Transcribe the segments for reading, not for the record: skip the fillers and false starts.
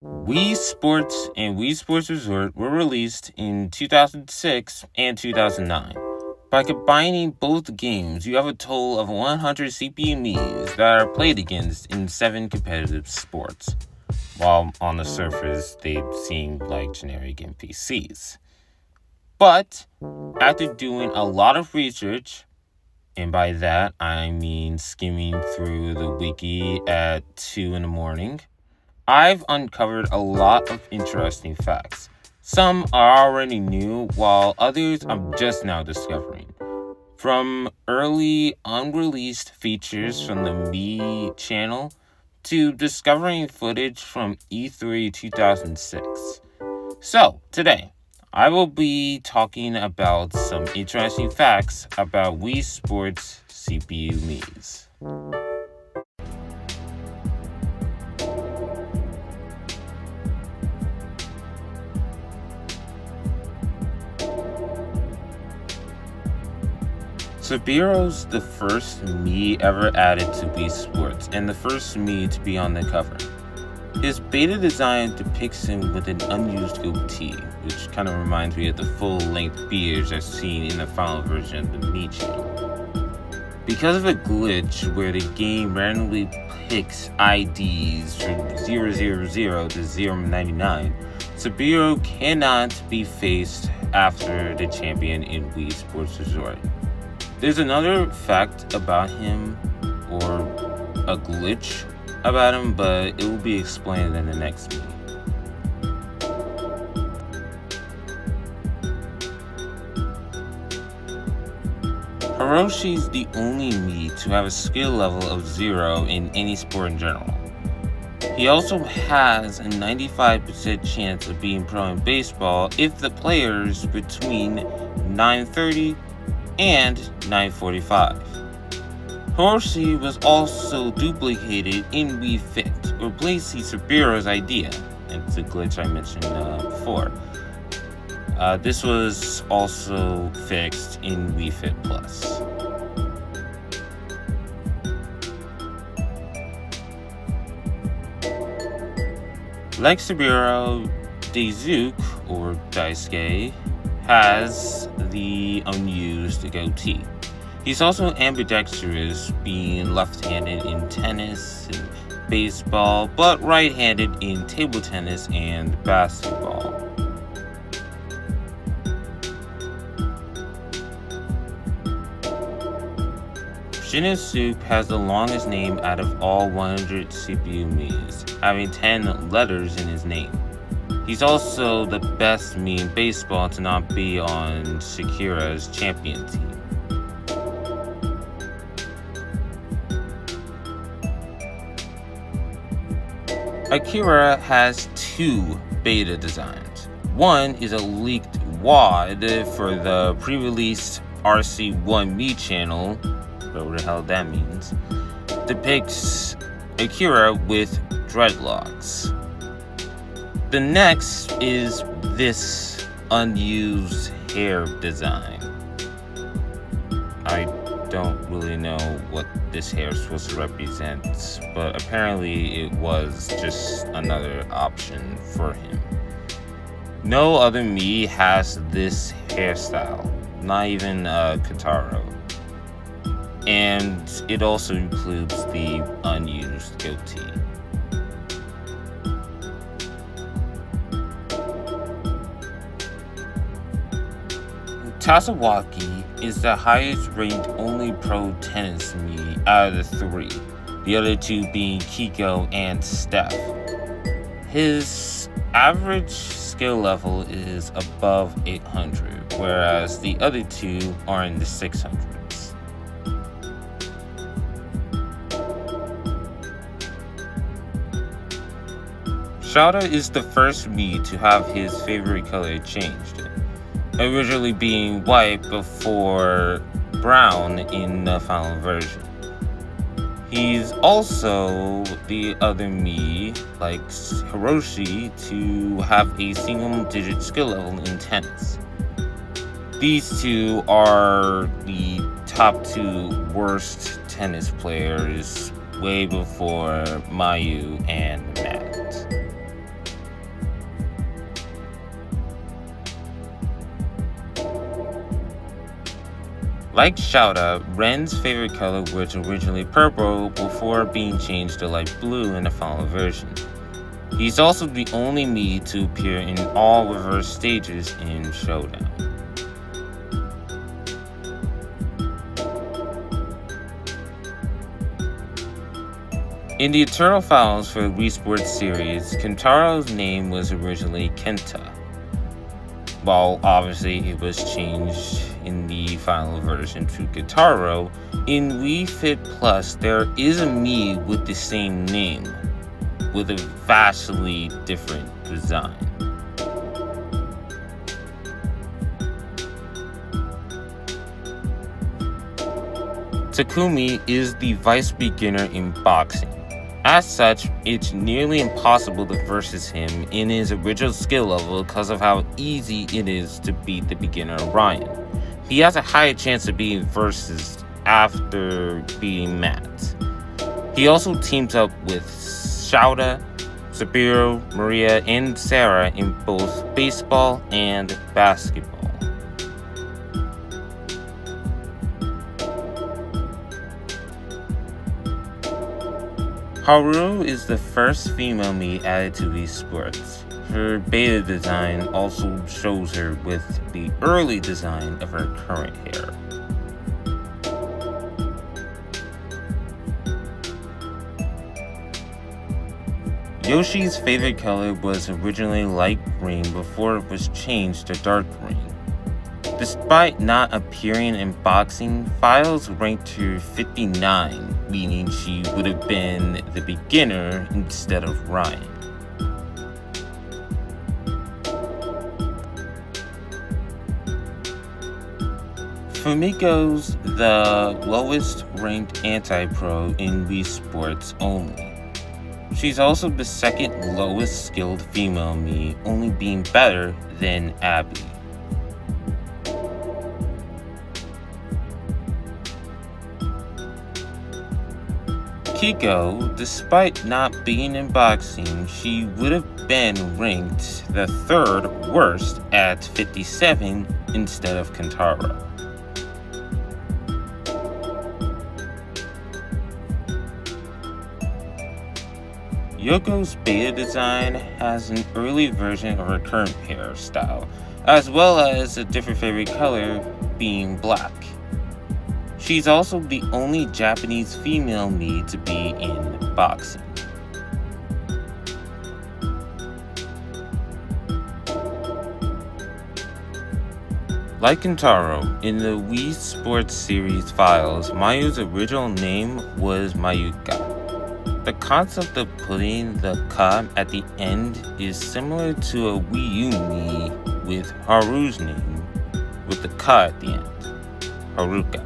Wii Sports and Wii Sports Resort were released in 2006 and 2009. By combining both games, you have a total of 100 CPU Miis that are played against in 7 competitive sports, while on the surface they seem like generic NPCs. But after doing a lot of research, and by that I mean skimming through the wiki at 2 in the morning, I've uncovered a lot of interesting facts. Some I already knew, while others I'm just now discovering. From early unreleased features from the Miis channel to discovering footage from E3 2006. So, today, I will be talking about some interesting facts about Wii Sports CPU Miis. Subiro's the first Mii ever added to Wii Sports, and the first Mii to be on the cover. His beta design depicts him with an unused goatee, which kind of reminds me of the full-length beards I've seen in the final version of the Mii channel. Because of a glitch where the game randomly picks IDs from 000 to 099, Subiro cannot be faced after the champion in Wii Sports Resort. There's another fact about him, or a glitch about him, but it will be explained in the next video. Hiroshi's the only Mii to have a skill level of 0 in any sport in general. He also has a 95% chance of being pro in baseball if the player's between 930 and 945. Hiroshi was also duplicated in Wii Fit, replacing Subiro's idea. It's a glitch I mentioned before. This was also fixed in Wii Fit Plus. Like Subiro, Daisuke, or Daisuke, has the unused goatee. He's also ambidextrous, being left-handed in tennis and baseball, but right-handed in table tennis and basketball. Shinosuke has the longest name out of all 100 CPU Miis, having 10 letters in his name. He's also the best Mii in baseball to not be on Sakura's champion team. Akira has 2 beta designs. One is a leaked WOD for the pre-released RC1 Mii channel, whatever the hell that means, depicts Akira with dreadlocks. The next is this unused hair design. I don't really know what this hair is supposed to represent, but apparently it was just another option for him. No other Mii has this hairstyle, not even Kataro. And it also includes the unused goatee. Tasawaki is the highest ranked only pro tennis Mii out of the 3, the other 2 being Kiko and Steph. His average skill level is above 800, whereas the other 2 are in the 600s. Shada is the first Mii to have his favorite color changed, originally being white before brown in the final version. He's also the other Mii, like Hiroshi, to have a single-digit skill level in tennis. These 2 are the top 2 worst tennis players way before Mayu and Matt. Like Shouta, Ren's favorite color was originally purple before being changed to light blue in the final version. He's also the only Mii to appear in all reverse stages in Showdown. In the Eternal Files for the Wii Sports series, Kentaro's name was originally Kenta. While obviously it was changed in the final version to Kentaro, in Wii Fit Plus there is a Mii with the same name, with a vastly different design. Takumi is the vice beginner in boxing. As such, it's nearly impossible to versus him in his original skill level because of how easy it is to beat the beginner Ryan. He has a higher chance of being versus after beating Matt. He also teams up with Shouta, Saburo, Maria, and Sarah in both baseball and basketball. Haru is the first female Mii added to Wii Sports. Her beta design also shows her with the early design of her current hair. Yoshi's favorite color was originally light green before it was changed to dark green. Despite not appearing in boxing, Files ranked her 59, meaning she would have been the beginner instead of Ryan. Fumiko's the lowest ranked anti-pro in Wii Sports only. She's also the second lowest skilled female Mii, only being better than Abby. Kiko, despite not being in boxing, she would have been ranked the third worst at 57 instead of Kentaro. Yoko's beta design has an early version of her current hairstyle, as well as a different favorite color being black. She's also the only Japanese female Mii to be in boxing. Like Kentaro, in the Wii Sports series files, Mayu's original name was Mayuka. The concept of putting the ka at the end is similar to a Wii U Mii with Haru's name with the ka at the end, Haruka.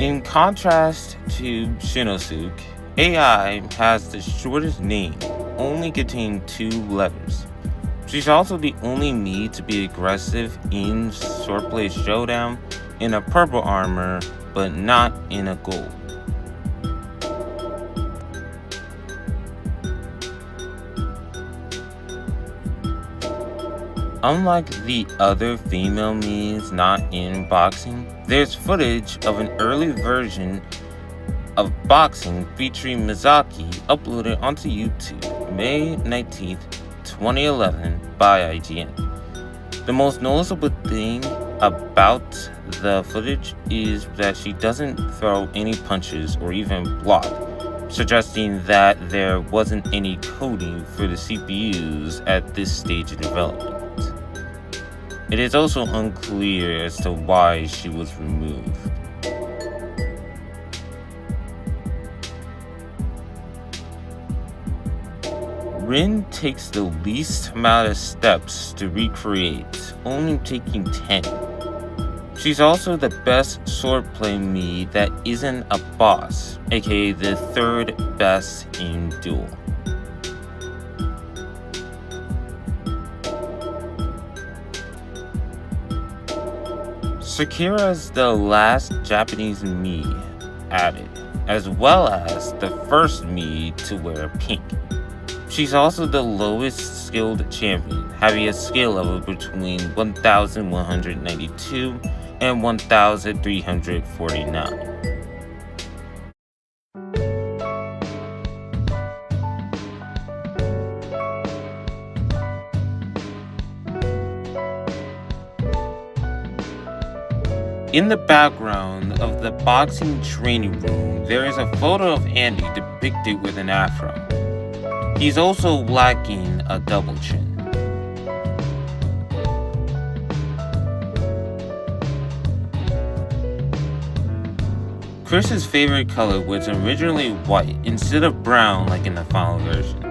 In contrast to Shinosuke, AI has the shortest name, only containing 2 letters. She's also the only Mii to be aggressive in Swordplay Showdown in a purple armor, but not in a gold. Unlike the other female Miis not in boxing, there's footage of an early version of boxing featuring Mizaki uploaded onto YouTube May 19th, 2011 by IGN. The most noticeable thing about the footage is that she doesn't throw any punches or even block, suggesting that there wasn't any coding for the CPUs at this stage of development. It is also unclear as to why she was removed. Rin takes the least amount of steps to recreate, only taking 10. She's also the best swordplay Mii that isn't a boss, aka the third best in duel. Sakura's the last Japanese Mii added, as well as the first Mii to wear pink. She's also the lowest skilled champion, having a skill level between 1192 and 1349. In the background of the boxing training room, there is a photo of Andy depicted with an afro. He's also lacking a double chin. Chris's favorite color was originally white instead of brown like in the final version.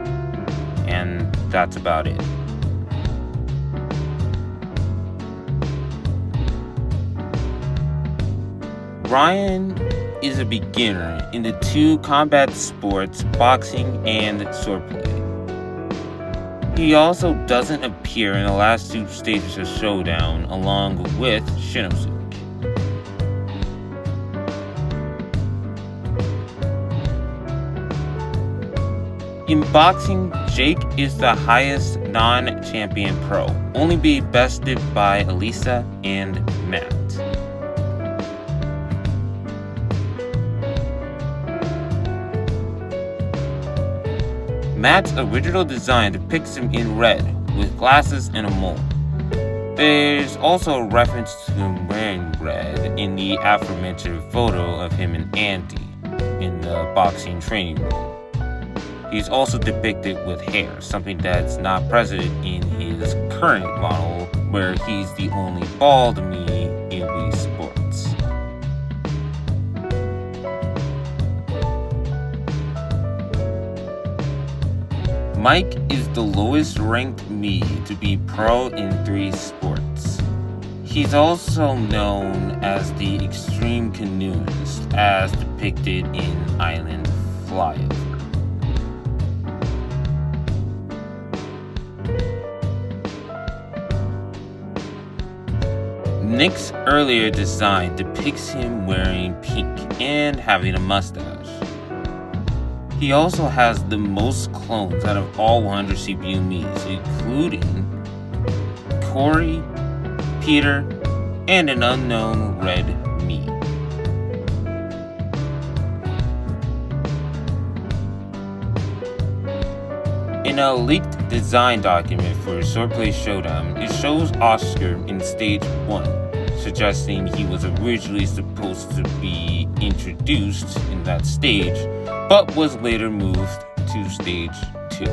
And that's about it. Ryan is a beginner in the two combat sports, boxing and swordplay. He also doesn't appear in the last two stages of Showdown along with Shinosuke. In boxing, Jake is the highest non-champion pro, only being bested by Elisa and Matt. Matt's original design depicts him in red, with glasses and a mole. There's also a reference to him wearing red in the aforementioned photo of him and Andy in the boxing training room. He's also depicted with hair, something that's not present in his current model, where he's the only bald Mii in Wii Sports. Mike is the lowest ranked Mii to be pro in 3 sports. He's also known as the extreme canoeist, as depicted in Island Flyover. Nick's earlier design depicts him wearing pink and having a mustache. He also has the most clones out of all 100 CPU Miis, including Corey, Peter, and an unknown red Mii. In a leaked design document for Swordplay Showdown, it shows Oscar in Stage 1, suggesting he was originally supposed to be introduced in that stage, but was later moved to Stage 2.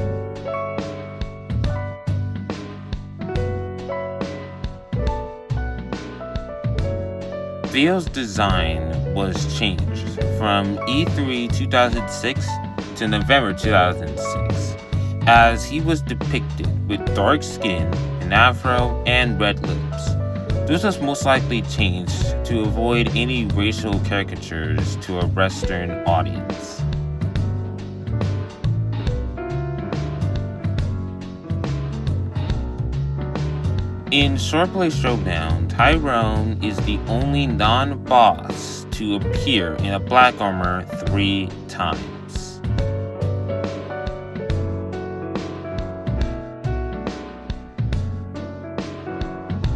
Theo's design was changed from E3 2006 to November 2006, as he was depicted with dark skin, an afro, and red lips. This was most likely changed to avoid any racial caricatures to a Western audience. In Swordplay Showdown, Tyrone is the only non-boss to appear in a black armor 3 times.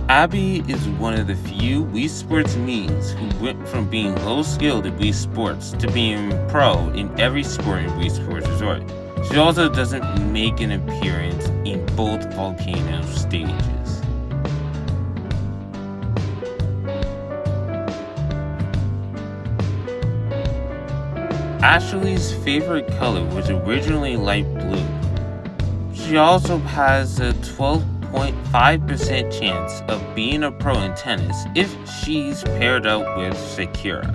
Abby is one of the few Wii Sports Miis who went from being low skilled in Wii Sports to being pro in every sport in Wii Sports Resort. She also doesn't make an appearance in both Volcano stages. Ashley's favorite color was originally light blue. She also has a 12.5% chance of being a pro in tennis if she's paired up with Shakira.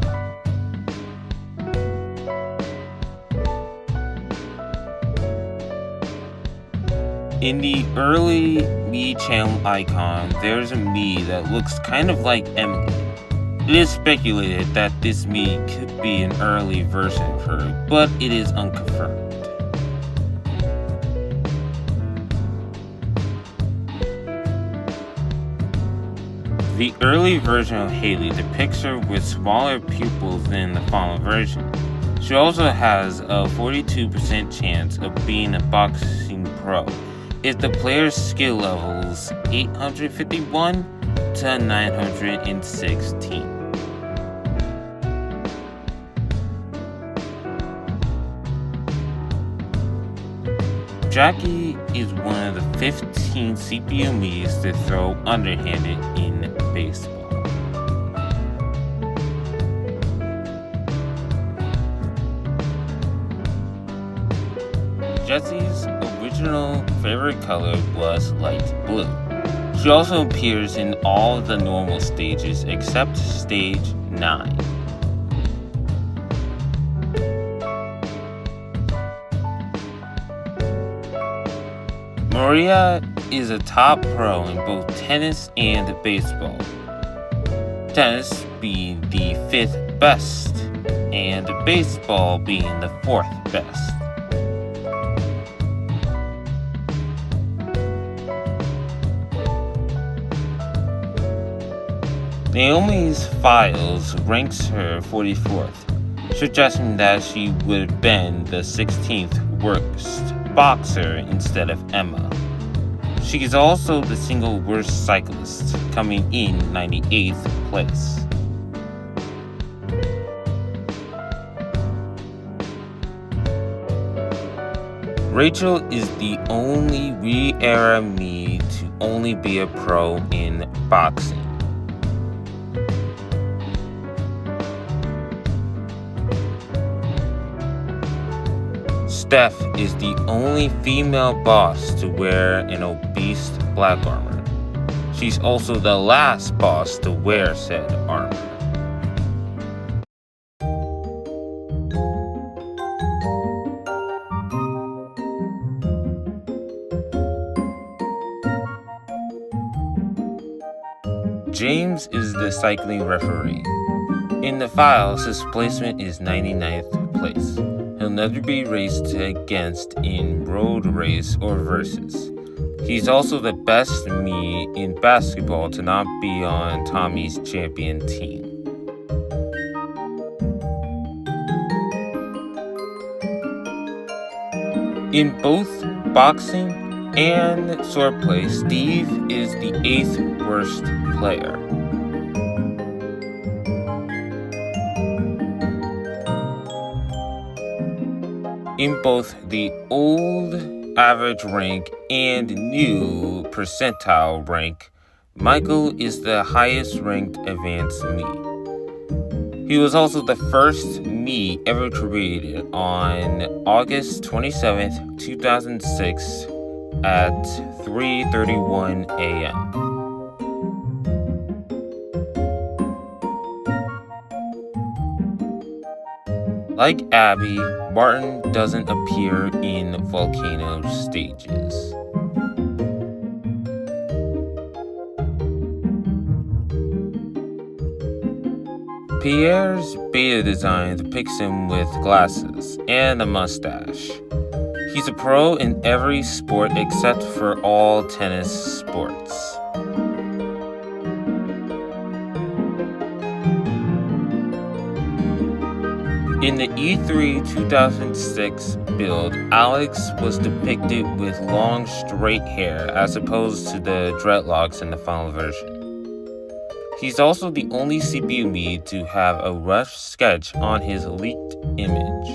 In the early Mii channel icon, there's a Mii that looks kind of like Emily. It is speculated that this Mii could be an early version of her, but it is unconfirmed. The early version of Haley depicts her with smaller pupils than the final version. She also has a 42% chance of being a boxing pro if the player's skill levels 851 to 916. Jackie is one of the 15 CPU Miis to throw underhanded in baseball. Jessie's original favorite color was light blue. She also appears in all the normal stages except stage 9. Maria is a top pro in both tennis and baseball. Tennis being the 5th best, and baseball being the 4th best. Naomi's files ranks her 44th, suggesting that she would have been the 16th worst boxer instead of Emma. She is also the single worst cyclist, coming in 98th place. Rachel is the only re-era me to only be a pro in boxing. Steph is the only female boss to wear an obese black armor. She's also the last boss to wear said armor. James is the cycling referee. In the files, his placement is 99th place. He'll never be raced against in road race or versus. He's also the best me in basketball to not be on Tommy's champion team. In both boxing and swordplay, Steve is the 8th worst player. In both the old average rank and new percentile rank, Michael is the highest ranked advanced me. He was also the first me ever created on August 27th, 2006 at 3:31 a.m. Like Abby, Martin doesn't appear in volcano stages. Pierre's beta design depicts him with glasses and a mustache. He's a pro in every sport except for all tennis sports. In the E3 2006 build, Alex was depicted with long straight hair as opposed to the dreadlocks in the final version. He's also the only CPU me to have a rough sketch on his leaked image.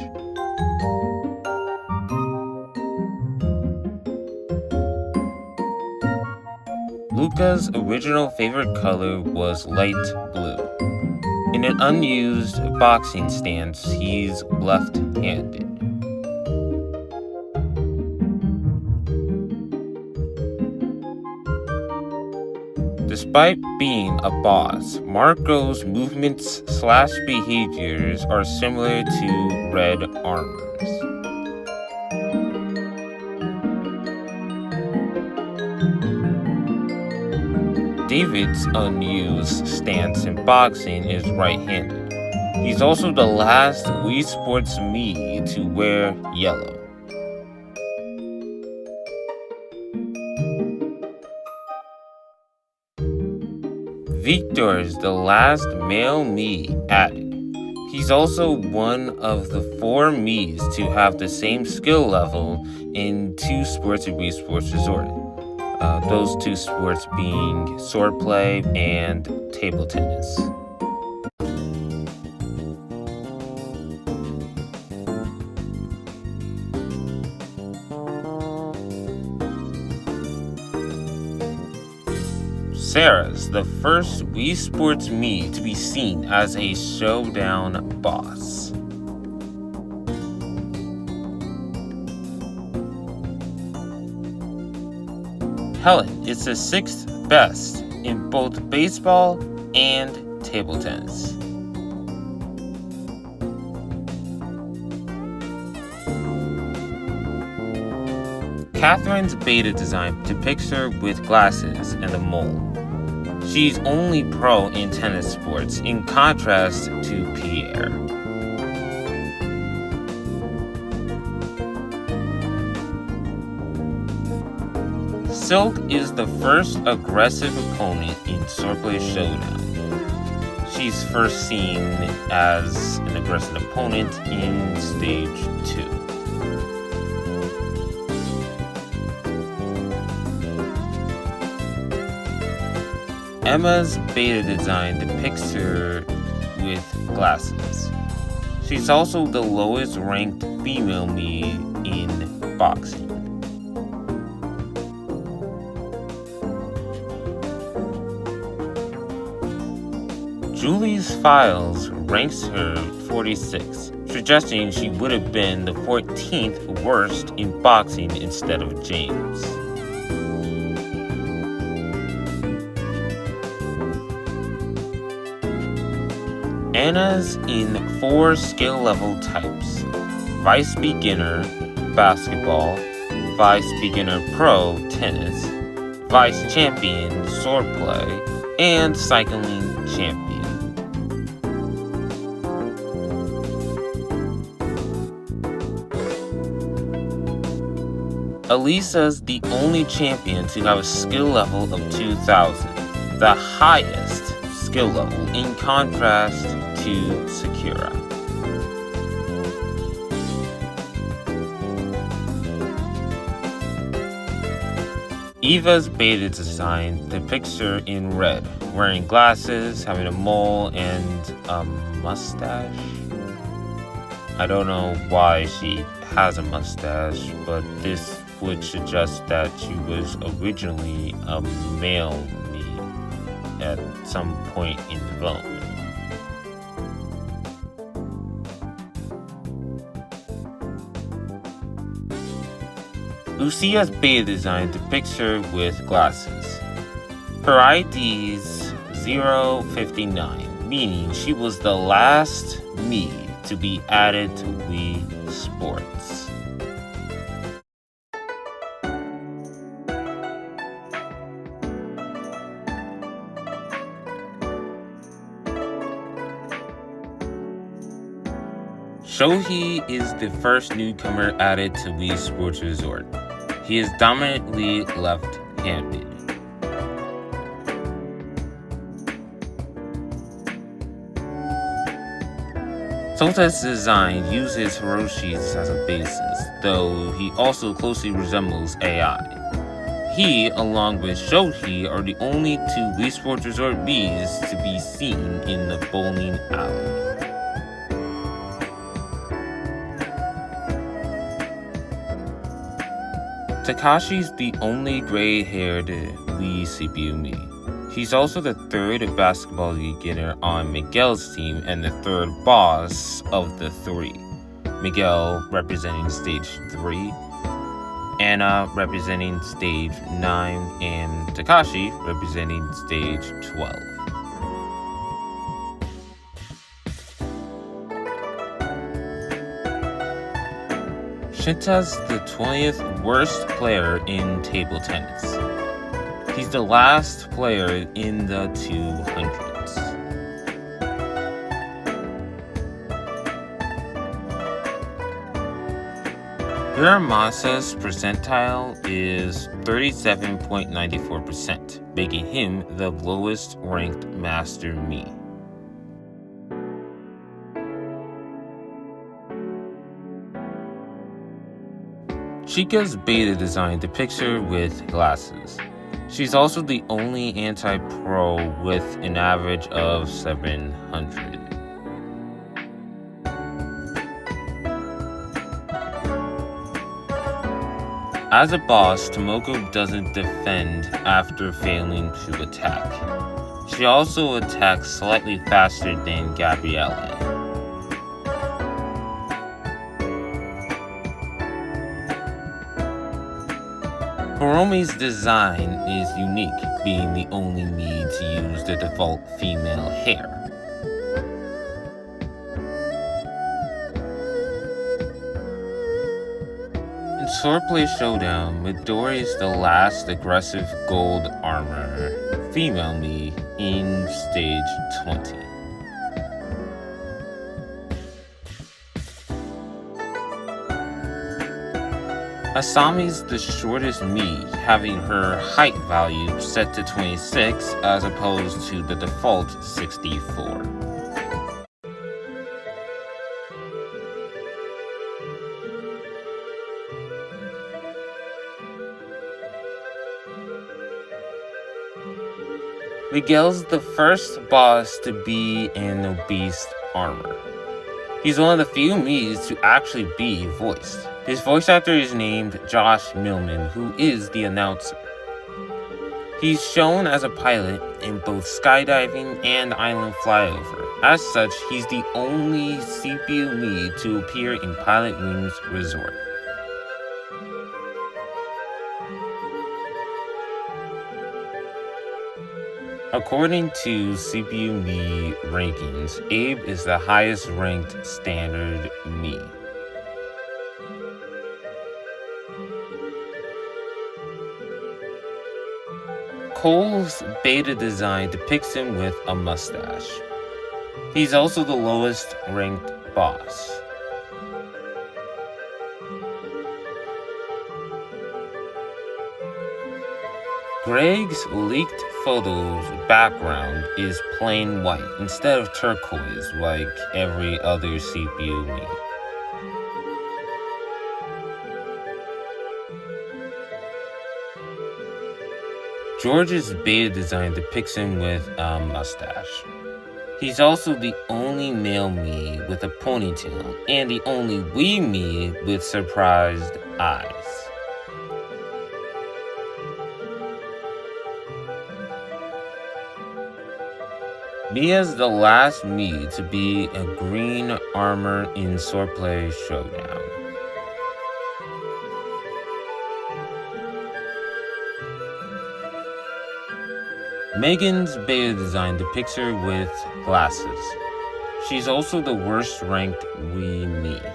Luca's original favorite color was light blue. In an unused boxing stance, he's left-handed. Despite being a boss, Marco's movements/behaviors are similar to Red Armor's. David's unused stance in boxing is right-handed. He's also the last Wii Sports me to wear yellow. Victor is the last male me added. He's also one of the 4 Miis to have the same skill level in 2 sports at Wii Sports Resort. Those 2 sports being swordplay and table tennis. Sarah's the first Wii Sports Mii to be seen as a showdown boss. Helen is the 6th best in both baseball and table tennis. Catherine's beta design depicts her with glasses and a mole. She's only pro in tennis sports, in contrast to Pierre. Silk is the first aggressive opponent in Swordplay Showdown. She's first seen as an aggressive opponent in Stage 2. Emma's beta design depicts her with glasses. She's also the lowest ranked female Mii in boxing. Julie's Files ranks her 46, suggesting she would have been the 14th worst in boxing instead of James. Anna's in 4 skill level types: Vice Beginner Basketball, Vice Beginner Pro Tennis, Vice Champion Swordplay, and Cycling Champion. Elisa's the only champion to have a skill level of 2000, the highest skill level in contrast to Sakura. Eva's beta design depicts her in red, wearing glasses, having a mole, and a mustache. I don't know why she has a mustache, but this would suggest that she was originally a male Mii at some point in development. Lucia's beta design depicts her with glasses. Her ID is 059, meaning she was the last Mii to be added to Wii Sports. Shohei is the first newcomer added to Wii Sports Resort. He is dominantly left-handed. Sota's design uses Hiroshi's as a basis, though he also closely resembles AI. He, along with Shohei, are the only 2 Wii Sports Resort Miis to be seen in the bowling alley. Takashi's the only gray-haired Wii CPU Mii. He's also the 3rd basketball beginner on Miguel's team and the 3rd boss of the 3. Miguel representing Stage 3, Anna representing Stage 9, and Takashi representing Stage 12. Shinta's the 20th worst player in table tennis. He's the last player in the 200s. Hiramasa's percentile is 37.94%, making him the lowest ranked Master Mii. Chica's beta design depicts her with glasses. She's also the only anti-pro with an average of 700. As a boss, Tomoko doesn't defend after failing to attack. She also attacks slightly faster than Gabrielle. Hiromi's design is unique, being the only Mii to use the default female hair. In Swordplay Showdown, Midori is the last aggressive gold armor female Mii in stage 20. Asami's the shortest Mii, having her height value set to 26 as opposed to the default 64. Miguel's the first boss to be an obese armor. He's one of the few Miis to actually be voiced. His voice actor is named Josh Millman, who is the announcer. He's shown as a pilot in both skydiving and island flyover. As such, he's the only CPU Mii to appear in Pilot Wings Resort. According to CPU Mii rankings, Abe is the highest ranked standard Mii. Cole's beta design depicts him with a mustache. He's also the lowest ranked boss. Greg's leaked photos background is plain white instead of turquoise like every other CPU Mii. George's beta design depicts him with a mustache. He's also the only male Mii with a ponytail and the only Wii Mii with surprised eyes. Mia's the last Mii to be a green armor in Swordplay Showdown. Megan's beta design depicts her with glasses. She's also the worst ranked Wii Mii.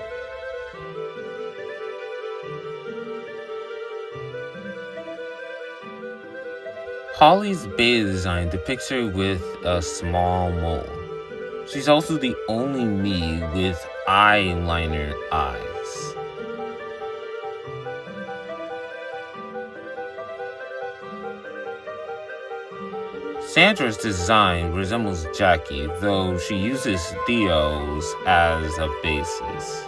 Holly's beta design depicts her with a small mole. She's also the only Mii with eyeliner eyes. Sandra's design resembles Jackie, though she uses Theo's as a basis.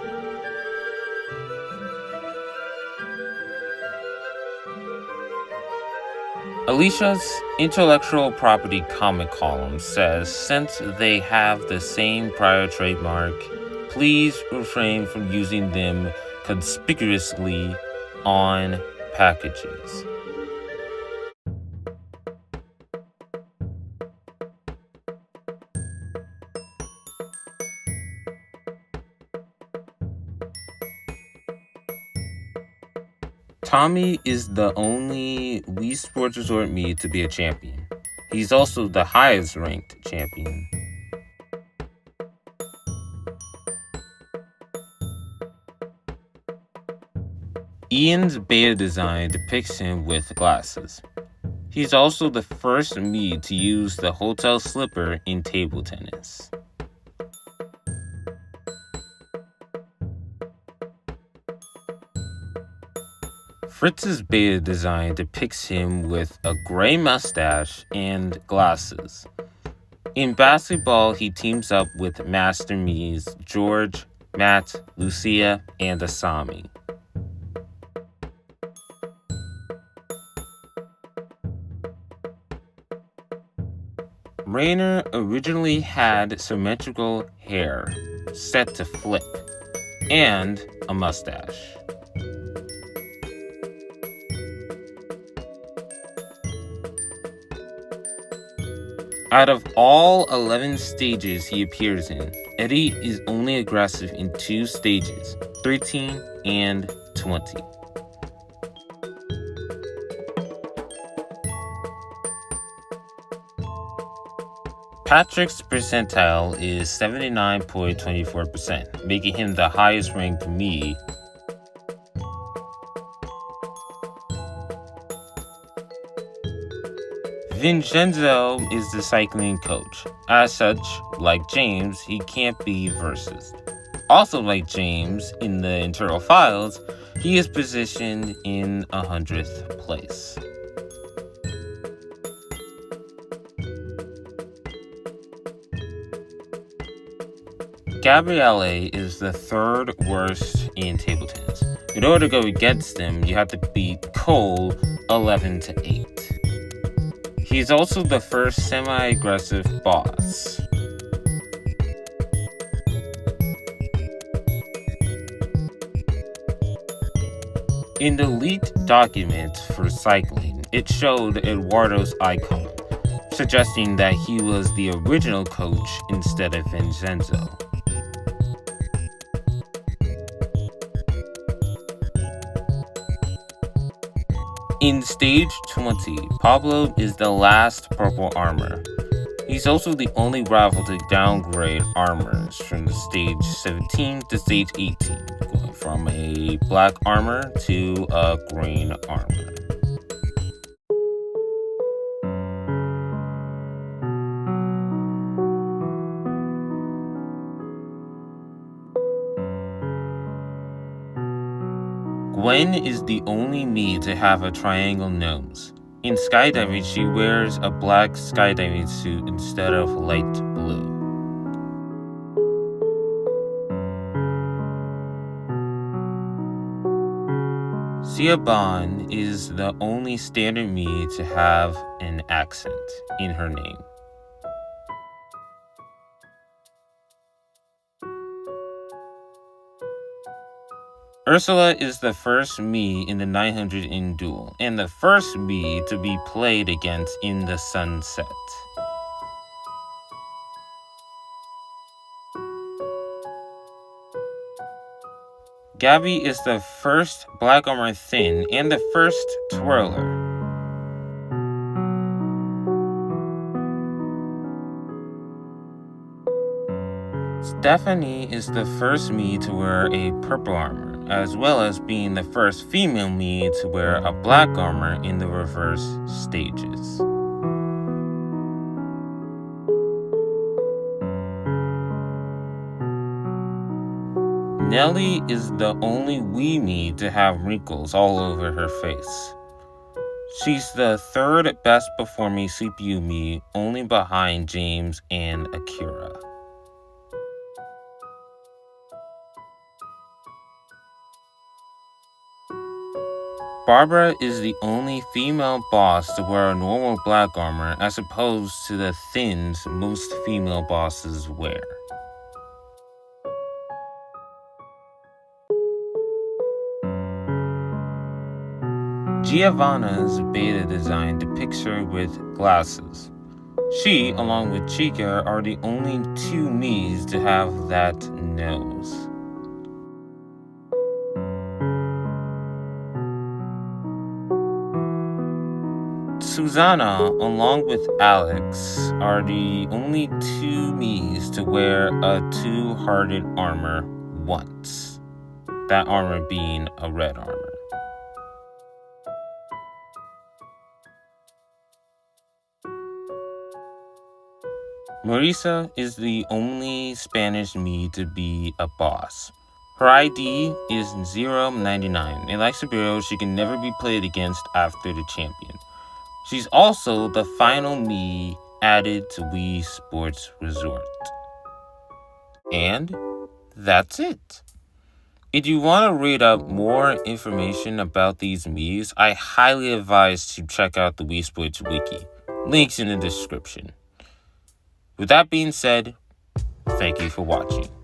Alicia's intellectual property comment column says, since they have the same prior trademark, please refrain from using them conspicuously on packages. Tommy is the only Wii Sports Resort Mii to be a champion. He's also the highest ranked champion. Ian's beta design depicts him with glasses. He's also the first Mii to use the hotel slipper in table tennis. Fritz's beta design depicts him with a gray mustache and glasses. In basketball, he teams up with Master Mii's George, Matt, Lucia, and Asami. Rainer originally had symmetrical hair, set to flip, and a mustache. Out of all 11 stages he appears in, Eddie is only aggressive in 2 stages, 13 and 20. Patrick's percentile is 79.24%, making him the highest ranked Mii. Vincenzo is the cycling coach. As such, like James, he can't be versus. Also like James, in the internal files, he is positioned in 100th place. Gabriele is the 3rd worst in table tennis. In order to go against him, you have to beat Cole 11-8. He's also the first semi-aggressive boss. In the leaked documents for cycling, it showed Eduardo's icon, suggesting that he was the original coach instead of Vincenzo. In stage 20, Pablo is the last purple armor. He's also the only rival to downgrade armors from the stage 17 to stage 18, going from a black armor to a green armor. Gwen is the only Mii to have a triangle nose. In skydiving, she wears a black skydiving suit instead of light blue. Siobhan is the only standard Mii to have an accent in her name. Ursula is the first Mii in the 900 in duel, and the first Mii to be played against in the sunset. Gabby is the first black armor thin and the first twirler. Stephanie is the first Mii to wear a purple armor, as well as being the first female Mii to wear a black armor in the reverse stages. Nellie is the only wee Mii to have wrinkles all over her face. She's the 3rd best performing CPU Mii, only behind James and Akira. Barbara is the only female boss to wear a normal black armor as opposed to the thins most female bosses wear. Giovanna's beta design depicts her with glasses. She, along with Chica, are the only 2 Miis to have that nose. Susanna, along with Alex, are the only 2 Miis to wear a 2-hearted armor once. That armor being a red armor. Marisa is the only Spanish Mii to be a boss. Her ID is 099, and like Sabiro, she can never be played against after the champion. She's also the final Mii added to Wii Sports Resort. And that's it. If you want to read up more information about these Miis, I highly advise to check out the Wii Sports Wiki. Links in the description. With that being said, thank you for watching.